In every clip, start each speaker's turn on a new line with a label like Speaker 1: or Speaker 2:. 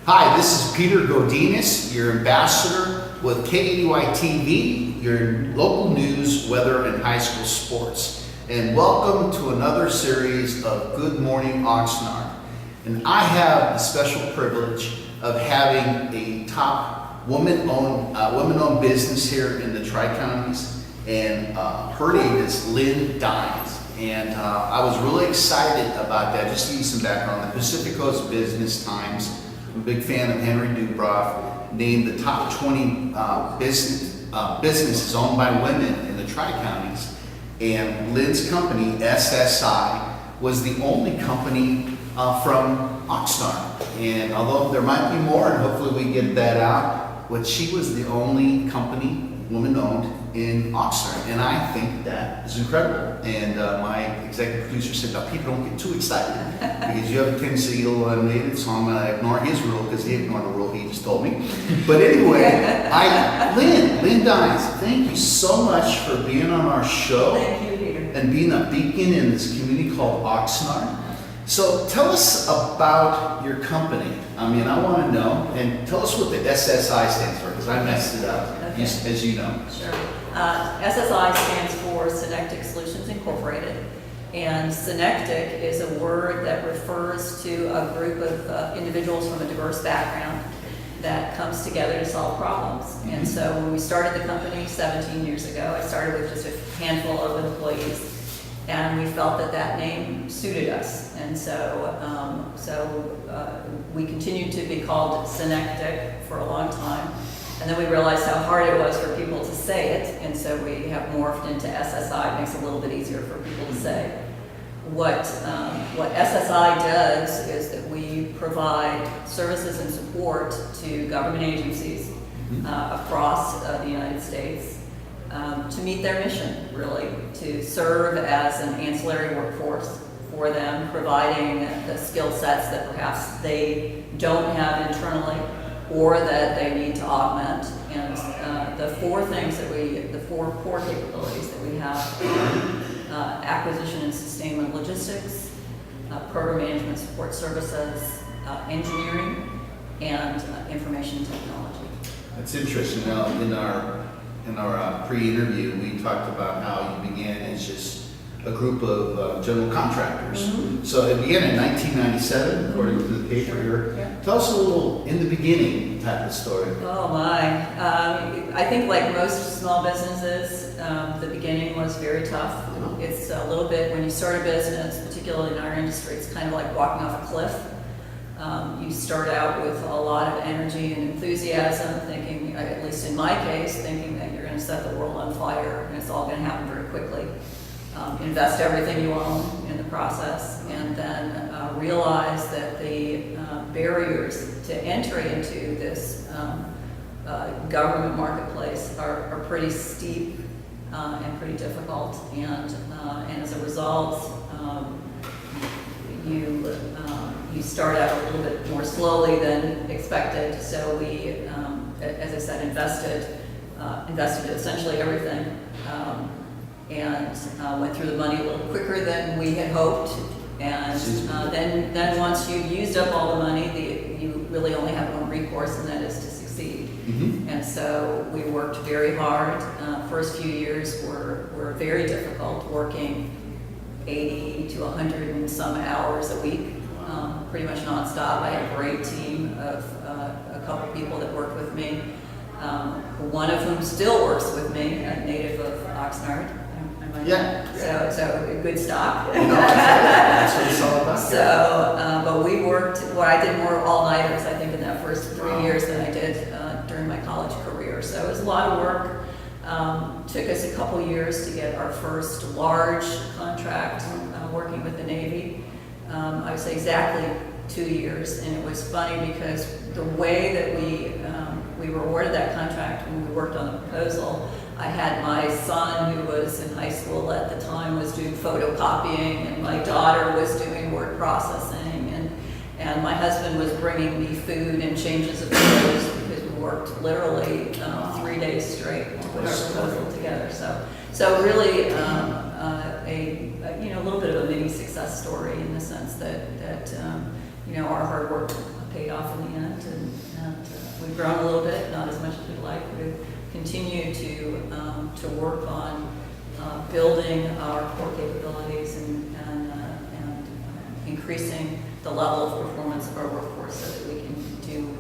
Speaker 1: Hi, this is Peter Godinez, your ambassador with KAUI TV, your local news, weather, and high school sports. And welcome to another series of Good Morning Oxnard. And I have the special privilege of having a top woman-owned business here in the Tri-Counties, and her name is Lynn Dines. And I was really excited about that. Just to give you some background, the Pacific Coast Business Times, I'm a big fan of Henry Dubroff, named the top 20 businesses owned by women in the Tri-Counties. And Lynn's company, SSI, was the only company from Oxnard. And although there might be more, and hopefully we get that out, but she was the only company, woman-owned, in Oxnard. And I think that is incredible. And my executive producer said, now people don't get too excited because you have a tendency to get a little animated, so I'm going to ignore his rule because he ignored the rule he just told me. But anyway, Lynn Dines, thank you so much for being on our show.
Speaker 2: Thank you, Peter.
Speaker 1: And being a beacon in this community called Oxnard. So tell us about your company. I mean, I want to know, and tell us what the SSI stands for, because I messed it up,
Speaker 2: Okay.
Speaker 1: as you know.
Speaker 2: Sure. SSI stands for Synectic Solutions Incorporated, and synectic is a word that refers to a group of individuals from a diverse background that comes together to solve problems. And so when we started the company 17 years ago, I started with just a handful of employees. And we felt that that name suited us, and so we continued to be called Synectic for a long time, and then we realized how hard it was for people to say it, and so we have morphed into SSI. It makes it a little bit easier for people to say. What SSI does is that we provide services and support to government agencies across the United States. To meet their mission, really, to serve as an ancillary workforce for them, providing the skill sets that perhaps they don't have internally or that they need to augment. And the four core capabilities that we have are acquisition and sustainment logistics, program management support services, engineering, and information technology.
Speaker 1: That's interesting. Now, in our pre-interview, we talked about how you began as just a group of general contractors. So it began in 1997, according to the paper here.
Speaker 2: Yeah.
Speaker 1: Tell us a little, in the beginning, type of story.
Speaker 2: Oh my. I think like most small businesses, the beginning was very tough. It's a little bit, when you start a business, particularly in our industry, it's kind of like walking off a cliff. You start out with a lot of energy and enthusiasm, thinking, at least in my case, thinking that you're going to set the world on fire and it's all going to happen very quickly. Invest everything you own in the process, and then realize that the barriers to entry into this government marketplace are pretty steep and pretty difficult, and as a result, you start out a little bit more slowly than expected. So we, as I said, invested essentially everything, and went through the money a little quicker than we had hoped. And then once you've used up all the money, you really only have one recourse, and that is to succeed. And so we worked very hard. First few years were very difficult, working 80 to 100 and some hours a week, pretty much nonstop. I had a great team of a couple people that worked with me, one of whom still works with me, a native of Oxnard. So a good stock.
Speaker 1: That's what it's all about.
Speaker 2: So, but we worked, I did more all-nighters, I think, in that first 3 years than I did during my college career. So it was a lot of work. Took us a couple years to get our first large contract working with the Navy. I would say exactly 2 years, and it was funny because the way that we were awarded that contract when we worked on the proposal, I had my son, who was in high school at the time, was doing photocopying, and my daughter was doing word processing, and my husband was bringing me food and changes of clothes because we worked literally 3 days straight to put our proposal together. So really a little bit of a mini success story in the sense that our hard work paid off in the end, and we've grown a little bit, not as much as we'd like. We've continued to work on building our core capabilities and increasing the level of performance of our workforce so that we can do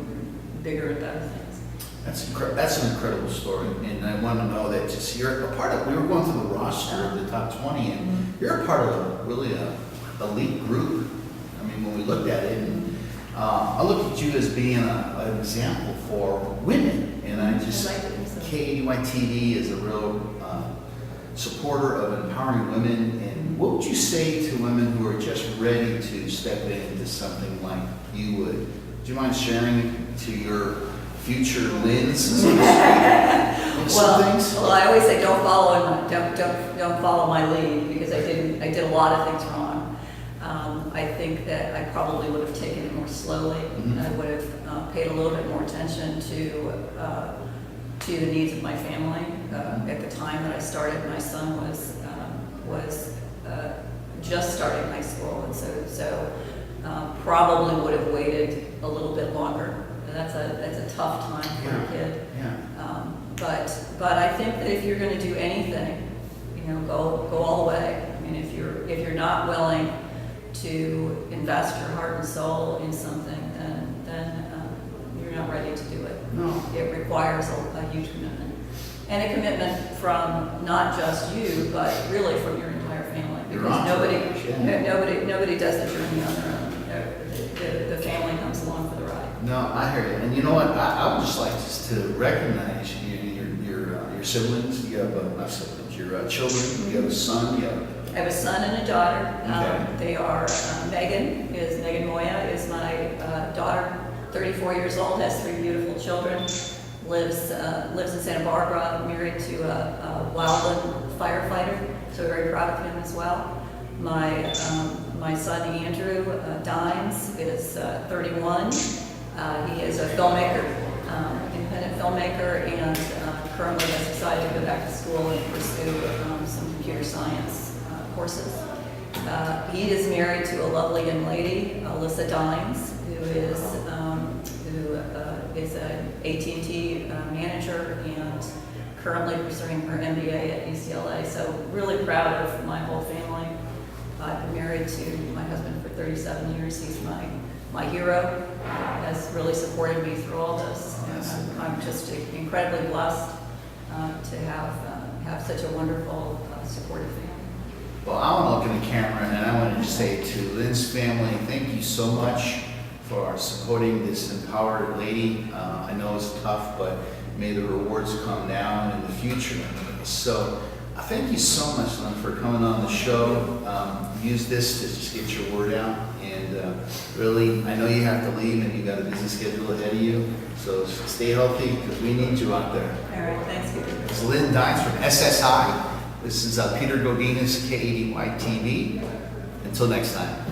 Speaker 2: bigger and better things.
Speaker 1: That's an incredible story, and I want to know that just you're a part of. We were going through the roster of the top 20, and you're a part of really a elite group. I mean, when we looked at it, and I look at you as being an example for women, and I just KADY TV is a real supporter of empowering women. And what would you say to women who are just ready to step into something like you would? Do you mind sharing to your future Lynn's, so to speak, some things?
Speaker 2: Well, I always say don't follow my lead, because I did a lot of things wrong. I think that I probably would have taken it more slowly. I would have paid a little bit more attention to the needs of my family. At the time that I started, my son was just starting high school, and so probably would have waited a little bit longer. That's a tough time for a kid.
Speaker 1: Yeah.
Speaker 2: But I think that if you're going to do anything, go all the way. I mean, if you're not willing to invest your heart and soul in something, then you're not ready to do it.
Speaker 1: No.
Speaker 2: It requires a huge commitment, and a commitment from not just you, but really from your entire family. Because nobody does the journey on their own. The family comes along for the ride.
Speaker 1: No, I hear you. And you know what? I would just like to recognize your siblings. You have not siblings. Your children. You have a son.
Speaker 2: I have a son and a daughter.
Speaker 1: Okay.
Speaker 2: They are Megan Moya is my daughter, 34 years old, has 3 beautiful children, lives in Santa Barbara, married to a wildland firefighter, so we're very proud of him as well. My son Andrew Dines is 31. He is a filmmaker, independent filmmaker, and currently has decided to go back to school and pursue some computer science courses. He is married to a lovely young lady, Alyssa Dines, who is an AT&T manager and currently pursuing her MBA at UCLA. So really proud of my whole family. I've been married to my husband for 37 years. He's my hero. Has really supported me through all this. And I'm just incredibly blessed to have such a wonderful, supportive family.
Speaker 1: Well, I want to look in the camera, and I want to just say to Lynn's family, thank you so much for supporting this empowered lady. I know it's tough, but may the rewards come down in the future. So I thank you so much, Lynn, for coming on the show. Use this to just get your word out. And really, I know you have to leave and you got a busy schedule ahead of you. So stay healthy, because we need you out there.
Speaker 2: All right, thanks, Peter.
Speaker 1: It's Lynn Dines from SSI. This is Peter Godinez, KADY TV. Until next time.